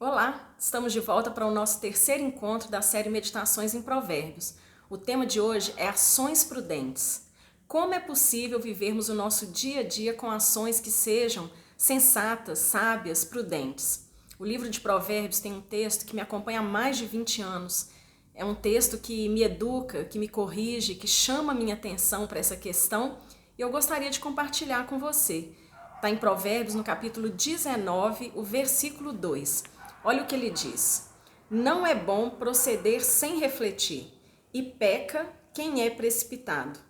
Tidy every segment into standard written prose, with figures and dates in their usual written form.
Olá, estamos de volta para o nosso terceiro encontro da série Meditações em Provérbios. O tema de hoje é ações prudentes. Como é possível vivermos o nosso dia a dia com ações que sejam sensatas, sábias, prudentes? O livro de Provérbios tem um texto que me acompanha há mais de 20 anos. É um texto que me educa, que me corrige, que chama a minha atenção para essa questão e eu gostaria de compartilhar com você. Está em Provérbios, no capítulo 19, o versículo 2. Olha o que ele diz: não é bom proceder sem refletir, e peca quem é precipitado.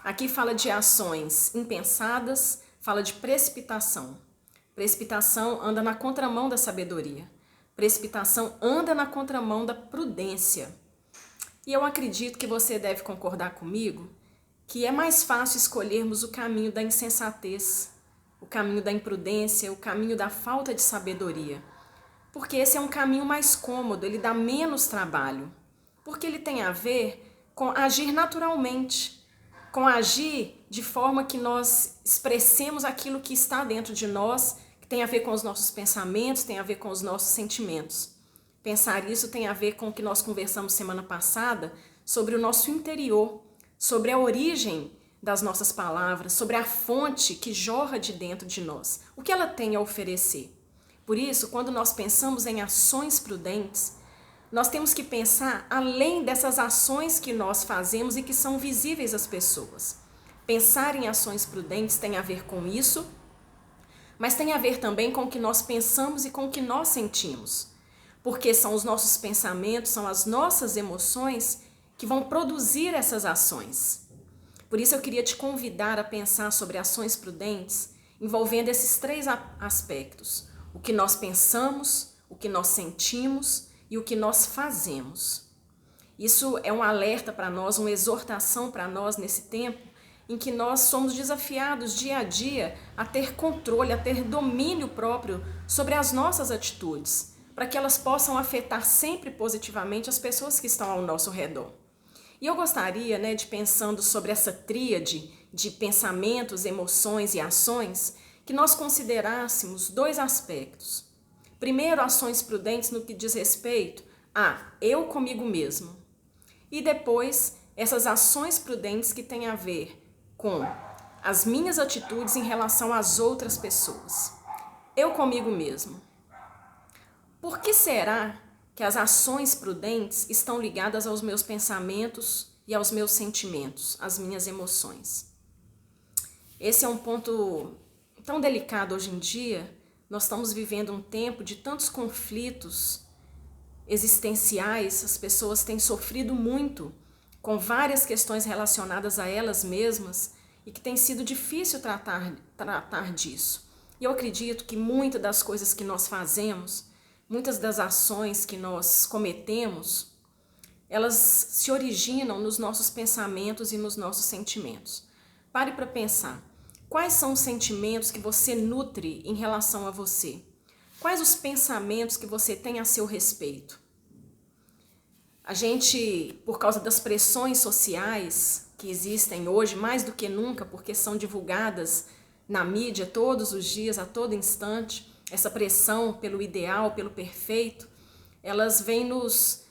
Aqui fala de ações impensadas, fala de precipitação. Precipitação anda na contramão da sabedoria. Precipitação anda na contramão da prudência. E eu acredito que você deve concordar comigo que é mais fácil escolhermos o caminho da insensatez, o caminho da imprudência, o caminho da falta de sabedoria. Porque esse é um caminho mais cômodo, ele dá menos trabalho. Porque ele tem a ver com agir naturalmente, com agir de forma que nós expressemos aquilo que está dentro de nós, que tem a ver com os nossos pensamentos, tem a ver com os nossos sentimentos. Pensar isso tem a ver com o que nós conversamos semana passada sobre o nosso interior, sobre a origem das nossas palavras, sobre a fonte que jorra de dentro de nós, o que ela tem a oferecer. Por isso, quando nós pensamos em ações prudentes, nós temos que pensar além dessas ações que nós fazemos e que são visíveis às pessoas. Pensar em ações prudentes tem a ver com isso, mas tem a ver também com o que nós pensamos e com o que nós sentimos. Porque são os nossos pensamentos, são as nossas emoções que vão produzir essas ações. Por isso eu queria te convidar a pensar sobre ações prudentes envolvendo esses três aspectos: o que nós pensamos, o que nós sentimos e o que nós fazemos. Isso é um alerta para nós, uma exortação para nós nesse tempo em que nós somos desafiados dia a dia a ter controle, a ter domínio próprio sobre as nossas atitudes, para que elas possam afetar sempre positivamente as pessoas que estão ao nosso redor. E eu gostaria, de pensando sobre essa tríade de pensamentos, emoções e ações, que nós considerássemos dois aspectos. Primeiro, ações prudentes no que diz respeito a eu comigo mesmo. E depois, essas ações prudentes que têm a ver com as minhas atitudes em relação às outras pessoas. Eu comigo mesmo. Por que será que as ações prudentes estão ligadas aos meus pensamentos e aos meus sentimentos, às minhas emoções? Esse é um ponto tão delicado hoje em dia. Nós estamos vivendo um tempo de tantos conflitos existenciais, as pessoas têm sofrido muito com várias questões relacionadas a elas mesmas e que tem sido difícil tratar disso. E eu acredito que muitas das coisas que nós fazemos, muitas das ações que nós cometemos, elas se originam nos nossos pensamentos e nos nossos sentimentos. Pare para pensar. Quais são os sentimentos que você nutre em relação a você? Quais os pensamentos que você tem a seu respeito? A gente, por causa das pressões sociais que existem hoje, mais do que nunca, porque são divulgadas na mídia todos os dias, a todo instante, essa pressão pelo ideal, pelo perfeito, elas vêm nos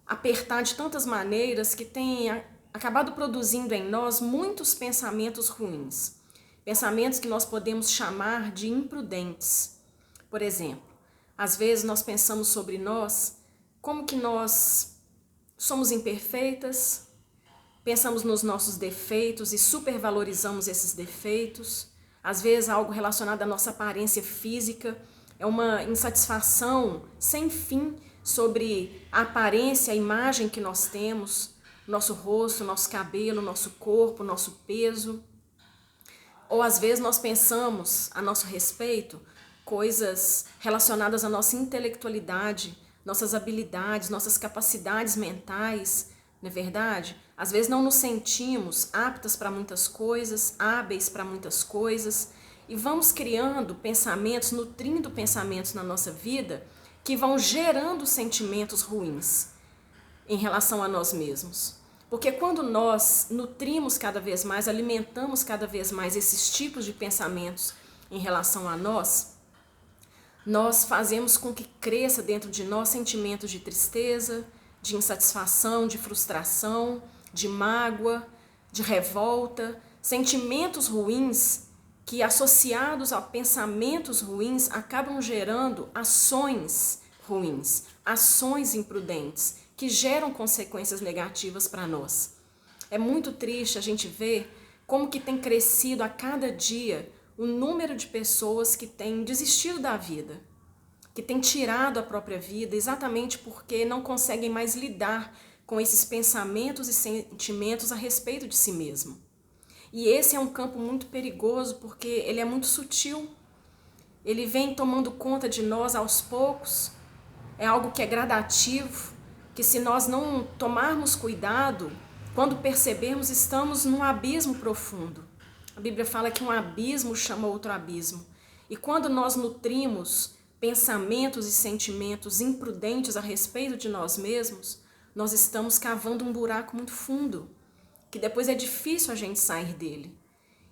apertar de tantas maneiras que têm acabado produzindo em nós muitos pensamentos ruins. Pensamentos que nós podemos chamar de imprudentes. Por exemplo, às vezes nós pensamos sobre nós como que nós somos imperfeitas, pensamos nos nossos defeitos e supervalorizamos esses defeitos. Às vezes algo relacionado à nossa aparência física, é uma insatisfação sem fim sobre a aparência, a imagem que nós temos, nosso rosto, nosso cabelo, nosso corpo, nosso peso. Ou às vezes nós pensamos a nosso respeito coisas relacionadas à nossa intelectualidade, nossas habilidades, nossas capacidades mentais, não é verdade? Às vezes não nos sentimos aptas para muitas coisas, hábeis para muitas coisas, e vamos criando pensamentos, nutrindo pensamentos na nossa vida que vão gerando sentimentos ruins em relação a nós mesmos. Porque quando nós nutrimos cada vez mais, alimentamos cada vez mais esses tipos de pensamentos em relação a nós, nós fazemos com que cresça dentro de nós sentimentos de tristeza, de insatisfação, de frustração, de mágoa, de revolta, sentimentos ruins que, associados a pensamentos ruins, acabam gerando ações ruins, ações imprudentes, que geram consequências negativas para nós. É muito triste a gente ver como que tem crescido a cada dia o número de pessoas que têm desistido da vida, que têm tirado a própria vida exatamente porque não conseguem mais lidar com esses pensamentos e sentimentos a respeito de si mesmo. E esse é um campo muito perigoso porque ele é muito sutil. Ele vem tomando conta de nós aos poucos. É algo que é gradativo, que se nós não tomarmos cuidado, quando percebermos, estamos num abismo profundo. A Bíblia fala que um abismo chama outro abismo. E quando nós nutrimos pensamentos e sentimentos imprudentes a respeito de nós mesmos, nós estamos cavando um buraco muito fundo, que depois é difícil a gente sair dele.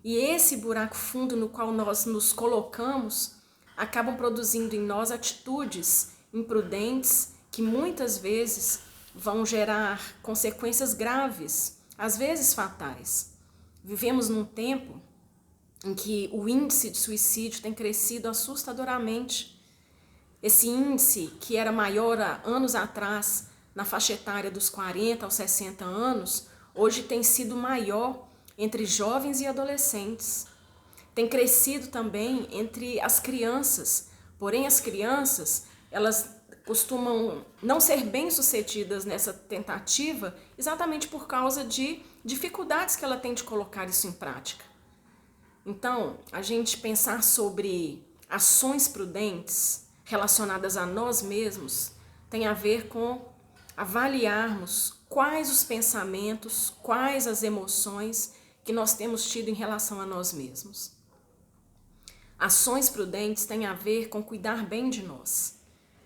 E esse buraco fundo no qual nós nos colocamos acabam produzindo em nós atitudes imprudentes que muitas vezes vão gerar consequências graves, às vezes fatais. Vivemos num tempo em que o índice de suicídio tem crescido assustadoramente. Esse índice, que era maior há anos atrás, na faixa etária dos 40 aos 60 anos, hoje tem sido maior entre jovens e adolescentes. Tem crescido também entre as crianças, porém as crianças, elas costumam não ser bem-sucedidas nessa tentativa exatamente por causa de dificuldades que ela tem de colocar isso em prática. Então, a gente pensar sobre ações prudentes relacionadas a nós mesmos tem a ver com avaliarmos quais os pensamentos, quais as emoções que nós temos tido em relação a nós mesmos. Ações prudentes têm a ver com cuidar bem de nós.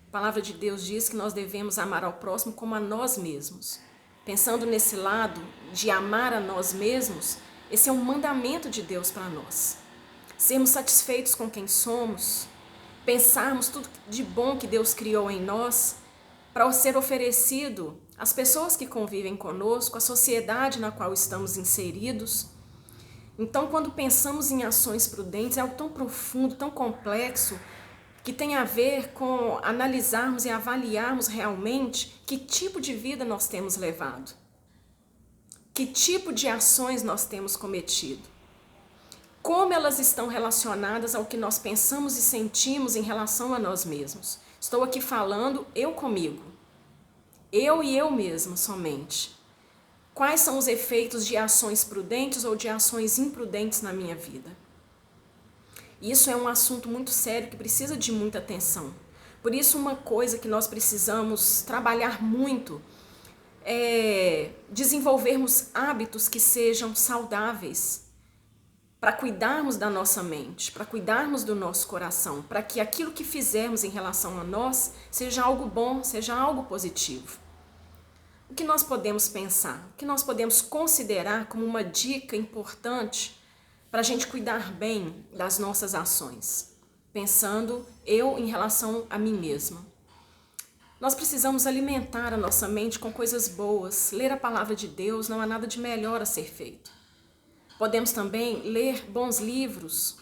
A palavra de Deus diz que nós devemos amar ao próximo como a nós mesmos. Pensando nesse lado de amar a nós mesmos, esse é um mandamento de Deus para nós. Sermos satisfeitos com quem somos, pensarmos tudo de bom que Deus criou em nós para ser oferecido às pessoas que convivem conosco, à sociedade na qual estamos inseridos. Então, quando pensamos em ações prudentes, é algo tão profundo, tão complexo, que tem a ver com analisarmos e avaliarmos realmente que tipo de vida nós temos levado, que tipo de ações nós temos cometido, como elas estão relacionadas ao que nós pensamos e sentimos em relação a nós mesmos. Estou aqui falando eu comigo, eu e eu mesma somente. Quais são os efeitos de ações prudentes ou de ações imprudentes na minha vida? Isso é um assunto muito sério que precisa de muita atenção. Por isso, uma coisa que nós precisamos trabalhar muito é desenvolvermos hábitos que sejam saudáveis para cuidarmos da nossa mente, para cuidarmos do nosso coração, para que aquilo que fizermos em relação a nós seja algo bom, seja algo positivo. O que nós podemos pensar, o que nós podemos considerar como uma dica importante para a gente cuidar bem das nossas ações, pensando eu em relação a mim mesma. Nós precisamos alimentar a nossa mente com coisas boas, ler a palavra de Deus, não há nada de melhor a ser feito. Podemos também ler bons livros,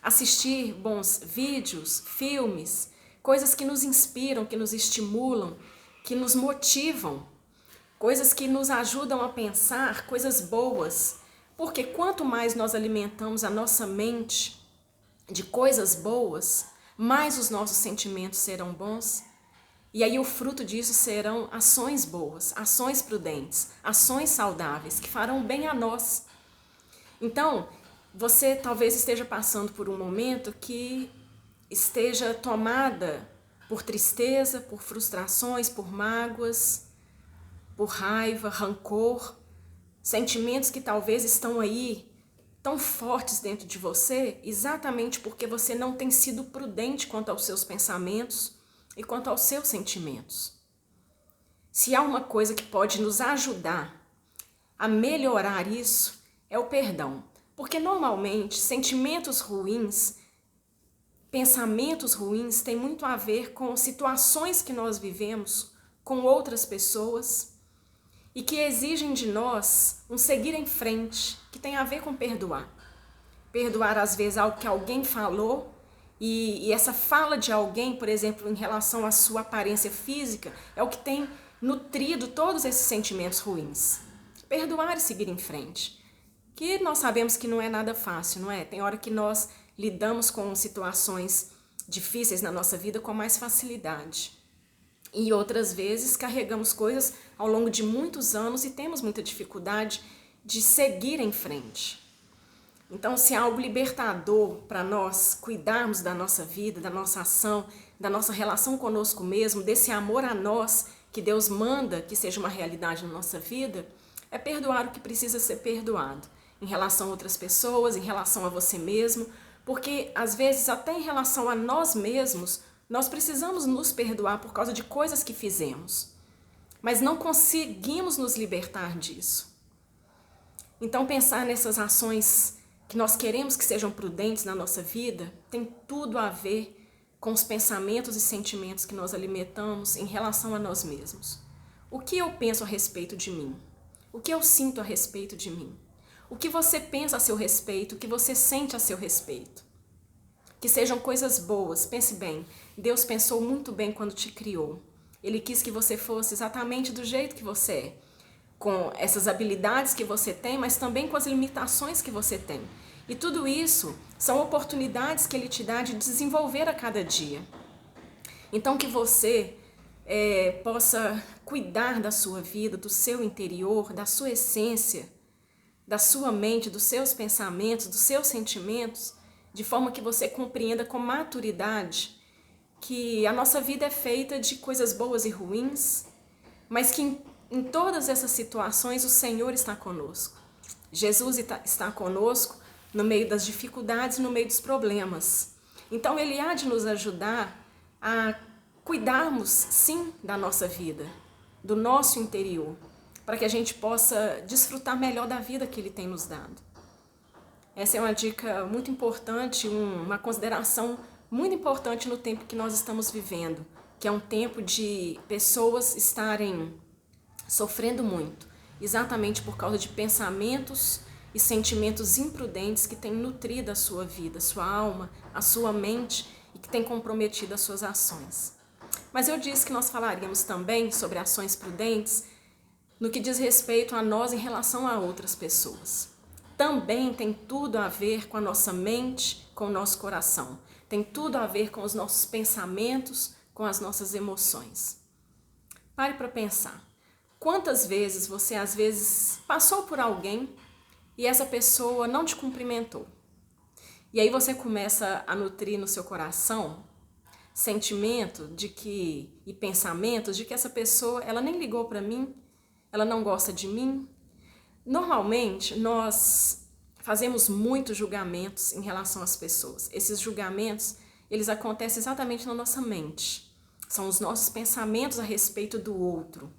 assistir bons vídeos, filmes, coisas que nos inspiram, que nos estimulam, que nos motivam, coisas que nos ajudam a pensar coisas boas. Porque quanto mais nós alimentamos a nossa mente de coisas boas, mais os nossos sentimentos serão bons. E aí o fruto disso serão ações boas, ações prudentes, ações saudáveis, que farão bem a nós. Então, você talvez esteja passando por um momento que esteja tomada por tristeza, por frustrações, por mágoas, por raiva, rancor, sentimentos que talvez estão aí tão fortes dentro de você, exatamente porque você não tem sido prudente quanto aos seus pensamentos e quanto aos seus sentimentos. Se há uma coisa que pode nos ajudar a melhorar isso, é o perdão. Porque normalmente sentimentos ruins pensamentos ruins têm muito a ver com situações que nós vivemos com outras pessoas e que exigem de nós um seguir em frente, que tem a ver com perdoar. Perdoar, às vezes, algo que alguém falou e essa fala de alguém, por exemplo, em relação à sua aparência física, é o que tem nutrido todos esses sentimentos ruins. Perdoar e seguir em frente. Que nós sabemos que não é nada fácil, não é? Tem hora que nós lidamos com situações difíceis na nossa vida com mais facilidade. E outras vezes carregamos coisas ao longo de muitos anos e temos muita dificuldade de seguir em frente. Então, se há algo libertador para nós cuidarmos da nossa vida, da nossa ação, da nossa relação conosco mesmo, desse amor a nós que Deus manda que seja uma realidade na nossa vida, é perdoar o que precisa ser perdoado em relação a outras pessoas, em relação a você mesmo, porque às vezes até em relação a nós mesmos, nós precisamos nos perdoar por causa de coisas que fizemos, mas não conseguimos nos libertar disso. Então pensar nessas ações que nós queremos que sejam prudentes na nossa vida tem tudo a ver com os pensamentos e sentimentos que nós alimentamos em relação a nós mesmos. O que eu penso a respeito de mim? O que eu sinto a respeito de mim? O que você pensa a seu respeito? O que você sente a seu respeito? Que sejam coisas boas. Pense bem, Deus pensou muito bem quando te criou. Ele quis que você fosse exatamente do jeito que você é, com essas habilidades que você tem, mas também com as limitações que você tem. E tudo isso são oportunidades que Ele te dá de desenvolver a cada dia. Então que você possa cuidar da sua vida, do seu interior, da sua essência, da sua mente, dos seus pensamentos, dos seus sentimentos, de forma que você compreenda com maturidade que a nossa vida é feita de coisas boas e ruins, mas que em todas essas situações o Senhor está conosco. Jesus está conosco no meio das dificuldades, no meio dos problemas. Então Ele há de nos ajudar a cuidarmos, sim, da nossa vida, do nosso interior, para que a gente possa desfrutar melhor da vida que Ele tem nos dado. Essa é uma dica muito importante, uma consideração muito importante no tempo que nós estamos vivendo, que é um tempo de pessoas estarem sofrendo muito, exatamente por causa de pensamentos e sentimentos imprudentes que têm nutrido a sua vida, a sua alma, a sua mente e que têm comprometido as suas ações. Mas eu disse que nós falaríamos também sobre ações prudentes no que diz respeito a nós em relação a outras pessoas. Também tem tudo a ver com a nossa mente, com o nosso coração. Tem tudo a ver com os nossos pensamentos, com as nossas emoções. Pare para pensar. Quantas vezes você, às vezes, passou por alguém e essa pessoa não te cumprimentou? E aí você começa a nutrir no seu coração sentimento e pensamentos de que essa pessoa, ela nem ligou para mim, ela não gosta de mim. Normalmente, nós fazemos muitos julgamentos em relação às pessoas. Esses julgamentos, eles acontecem exatamente na nossa mente. São os nossos pensamentos a respeito do outro.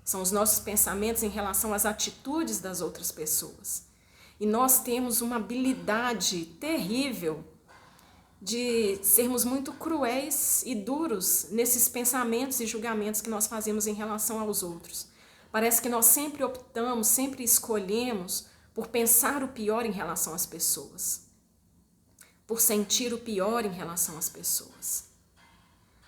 São os nossos pensamentos em relação às atitudes das outras pessoas. E nós temos uma habilidade terrível de sermos muito cruéis e duros nesses pensamentos e julgamentos que nós fazemos em relação aos outros. Parece que nós sempre optamos, sempre escolhemos por pensar o pior em relação às pessoas, por sentir o pior em relação às pessoas.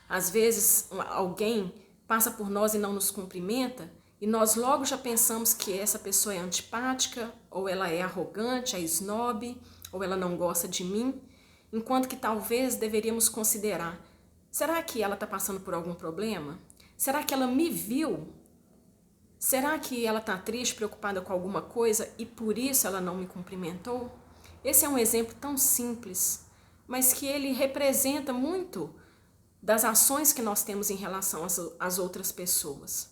Às vezes alguém passa por nós e não nos cumprimenta e nós logo já pensamos que essa pessoa é antipática, ou ela é arrogante, é snob, ou ela não gosta de mim, enquanto que talvez deveríamos considerar, será que ela está passando por algum problema? Será que ela me viu? Será que ela está triste, preocupada com alguma coisa e por isso ela não me cumprimentou? Esse é um exemplo tão simples, mas que ele representa muito das ações que nós temos em relação às outras pessoas.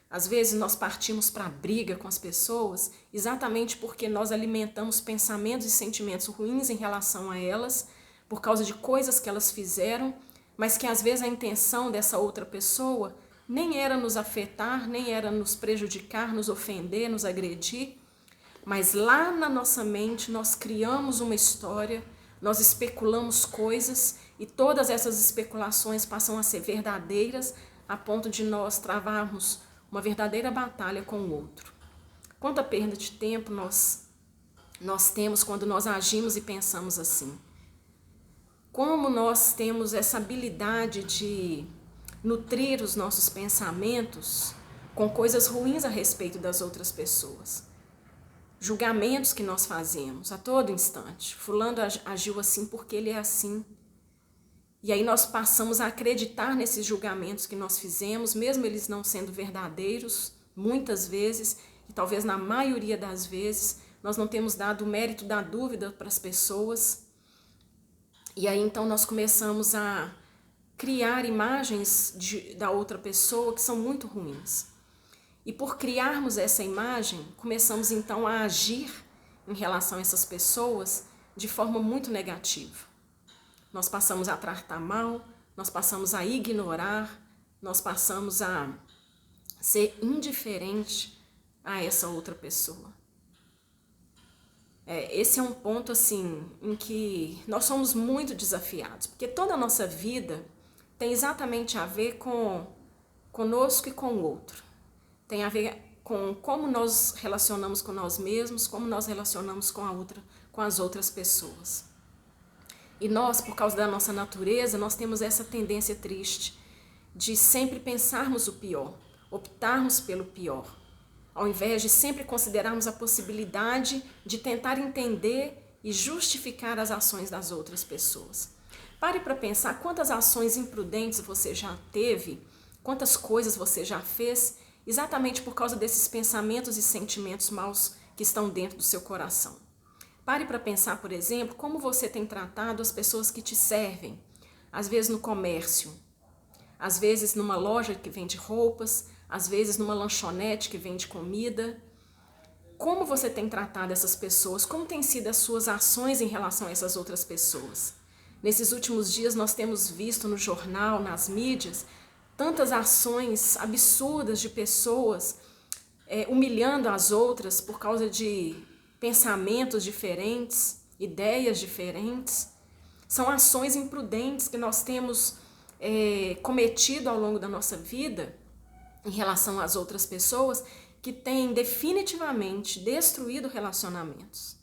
Às vezes nós partimos para a briga com as pessoas exatamente porque nós alimentamos pensamentos e sentimentos ruins em relação a elas, por causa de coisas que elas fizeram, mas que às vezes a intenção dessa outra pessoa nem era nos afetar, nem era nos prejudicar, nos ofender, nos agredir, mas lá na nossa mente nós criamos uma história, nós especulamos coisas e todas essas especulações passam a ser verdadeiras a ponto de nós travarmos uma verdadeira batalha com o outro. Quanta perda de tempo nós temos quando nós agimos e pensamos assim. Como nós temos essa habilidade de nutrir os nossos pensamentos com coisas ruins a respeito das outras pessoas. Julgamentos que nós fazemos a todo instante. Fulano agiu assim porque ele é assim. E aí nós passamos a acreditar nesses julgamentos que nós fizemos, mesmo eles não sendo verdadeiros, muitas vezes, e talvez na maioria das vezes, nós não temos dado o mérito da dúvida para as pessoas. E aí então nós começamos a criar imagens da outra pessoa que são muito ruins. E por criarmos essa imagem, começamos então a agir em relação a essas pessoas de forma muito negativa. Nós passamos a tratar mal, nós passamos a ignorar, nós passamos a ser indiferente a essa outra pessoa. Esse é um ponto assim em que nós somos muito desafiados, porque toda a nossa vida tem exatamente a ver conosco e com o outro. Tem a ver com como nós relacionamos com nós mesmos, como nós relacionamos com as outras pessoas. E nós, por causa da nossa natureza, nós temos essa tendência triste de sempre pensarmos o pior, optarmos pelo pior, ao invés de sempre considerarmos a possibilidade de tentar entender e justificar as ações das outras pessoas. Pare para pensar quantas ações imprudentes você já teve, quantas coisas você já fez, exatamente por causa desses pensamentos e sentimentos maus que estão dentro do seu coração. Pare para pensar, por exemplo, como você tem tratado as pessoas que te servem, às vezes no comércio, às vezes numa loja que vende roupas, às vezes numa lanchonete que vende comida. Como você tem tratado essas pessoas? Como têm sido as suas ações em relação a essas outras pessoas? Nesses últimos dias nós temos visto no jornal, nas mídias, tantas ações absurdas de pessoas humilhando as outras por causa de pensamentos diferentes, ideias diferentes. São ações imprudentes que nós temos cometido ao longo da nossa vida em relação às outras pessoas, que têm definitivamente destruído relacionamentos.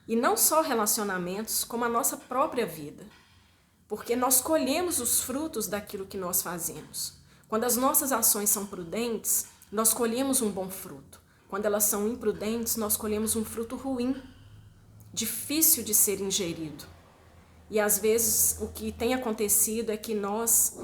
E não só relacionamentos, como a nossa própria vida. Porque nós colhemos os frutos daquilo que nós fazemos. Quando as nossas ações são prudentes, nós colhemos um bom fruto. Quando elas são imprudentes, nós colhemos um fruto ruim, difícil de ser ingerido. E às vezes o que tem acontecido é que nós,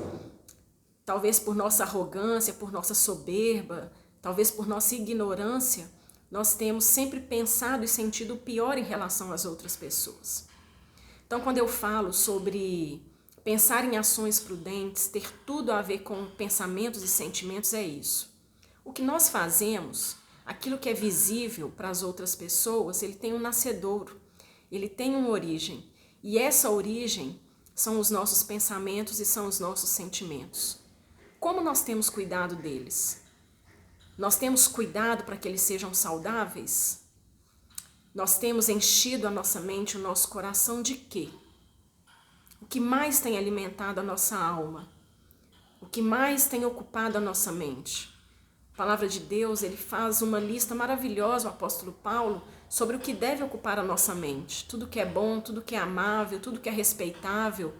talvez por nossa arrogância, por nossa soberba, talvez por nossa ignorância, nós temos sempre pensado e sentido o pior em relação às outras pessoas. Então, quando eu falo sobre pensar em ações prudentes, ter tudo a ver com pensamentos e sentimentos, é isso. O que nós fazemos, aquilo que é visível para as outras pessoas, ele tem um nascedouro, ele tem uma origem. E essa origem são os nossos pensamentos e são os nossos sentimentos. Como nós temos cuidado deles? Nós temos cuidado para que eles sejam saudáveis? Nós temos enchido a nossa mente, o nosso coração de quê? O que mais tem alimentado a nossa alma? O que mais tem ocupado a nossa mente? A palavra de Deus, ele faz uma lista maravilhosa, o apóstolo Paulo, sobre o que deve ocupar a nossa mente. Tudo que é bom, tudo que é amável, tudo que é respeitável.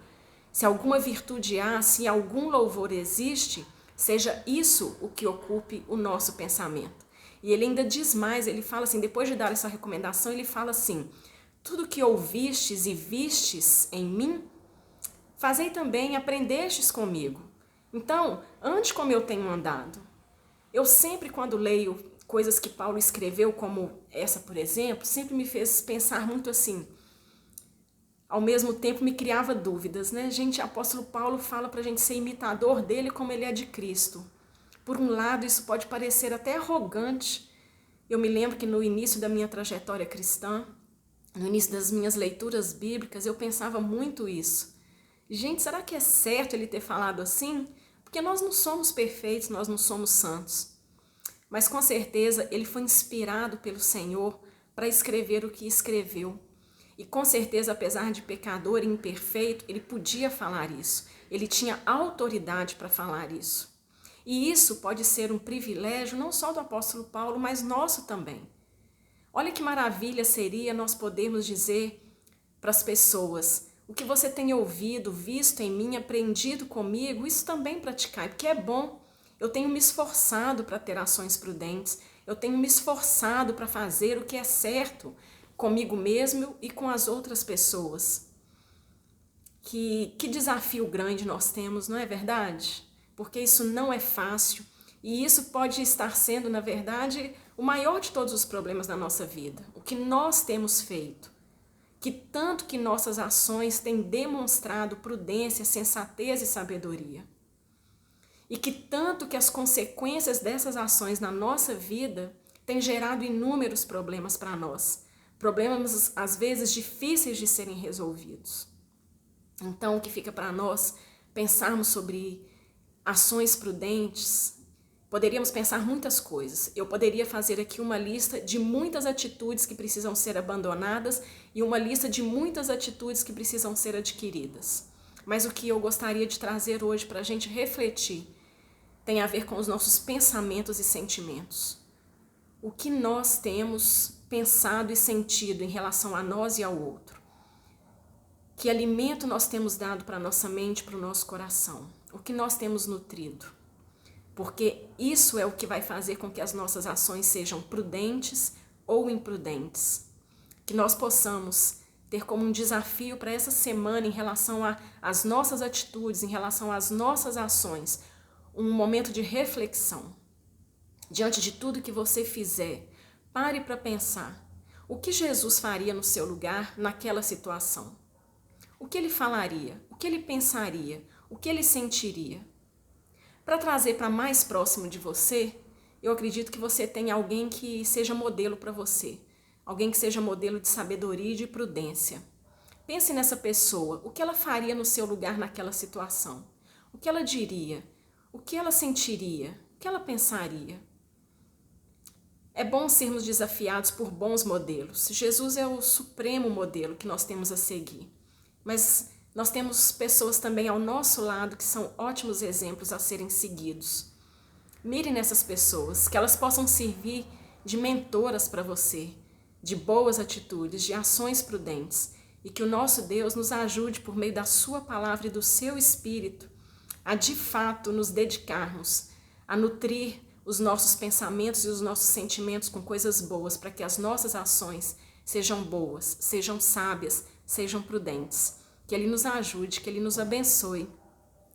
Se alguma virtude há, se algum louvor existe, seja isso o que ocupe o nosso pensamento. E ele ainda diz mais, ele fala assim, depois de dar essa recomendação, ele fala assim: tudo que ouvistes e vistes em mim, fazei também, aprendestes comigo. Então, ande como eu tenho andado. Eu sempre, quando leio coisas que Paulo escreveu, como essa, por exemplo, sempre me fez pensar muito assim. Ao mesmo tempo me criava dúvidas, né? Gente, o apóstolo Paulo fala pra gente ser imitador dele como ele é de Cristo. Por um lado, isso pode parecer até arrogante. Eu me lembro que no início da minha trajetória cristã, no início das minhas leituras bíblicas, eu pensava muito isso. Gente, será que é certo ele ter falado assim? Porque nós não somos perfeitos, nós não somos santos. Mas com certeza ele foi inspirado pelo Senhor para escrever o que escreveu. E com certeza, apesar de pecador e imperfeito, ele podia falar isso. Ele tinha autoridade para falar isso. E isso pode ser um privilégio não só do apóstolo Paulo, mas nosso também. Olha que maravilha seria nós podermos dizer para as pessoas: o que você tem ouvido, visto em mim, aprendido comigo, isso também praticai, porque é bom. Eu tenho me esforçado para ter ações prudentes, eu tenho me esforçado para fazer o que é certo comigo mesmo e com as outras pessoas. Que desafio grande nós temos, não é verdade? Porque isso não é fácil e isso pode estar sendo, na verdade, o maior de todos os problemas da nossa vida. O que nós temos feito, que tanto que nossas ações têm demonstrado prudência, sensatez e sabedoria. E que tanto que as consequências dessas ações na nossa vida têm gerado inúmeros problemas para nós. Problemas, às vezes, difíceis de serem resolvidos. Então, o que fica para nós pensarmos sobre ações prudentes, poderíamos pensar muitas coisas. Eu poderia fazer aqui uma lista de muitas atitudes que precisam ser abandonadas e uma lista de muitas atitudes que precisam ser adquiridas. Mas o que eu gostaria de trazer hoje para a gente refletir tem a ver com os nossos pensamentos e sentimentos. O que nós temos pensado e sentido em relação a nós e ao outro. Que alimento nós temos dado para a nossa mente, para o nosso coração. O que nós temos nutrido. Porque isso é o que vai fazer com que as nossas ações sejam prudentes ou imprudentes. Que nós possamos ter como um desafio para essa semana em relação às nossas atitudes, em relação às nossas ações, um momento de reflexão. Diante de tudo que você fizer, pare para pensar. O que Jesus faria no seu lugar naquela situação? O que ele falaria? O que ele pensaria? O que ele sentiria? Para trazer para mais próximo de você, eu acredito que você tenha alguém que seja modelo para você. Alguém que seja modelo de sabedoria e de prudência. Pense nessa pessoa, o que ela faria no seu lugar naquela situação? O que ela diria? O que ela sentiria? O que ela pensaria? É bom sermos desafiados por bons modelos. Jesus é o supremo modelo que nós temos a seguir. Mas nós temos pessoas também ao nosso lado que são ótimos exemplos a serem seguidos. Mire nessas pessoas, que elas possam servir de mentoras para você, de boas atitudes, de ações prudentes, e que o nosso Deus nos ajude por meio da sua palavra e do seu Espírito a de fato nos dedicarmos a nutrir os nossos pensamentos e os nossos sentimentos com coisas boas, para que as nossas ações sejam boas, sejam sábias, sejam prudentes. Que Ele nos ajude, que Ele nos abençoe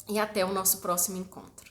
e até o nosso próximo encontro.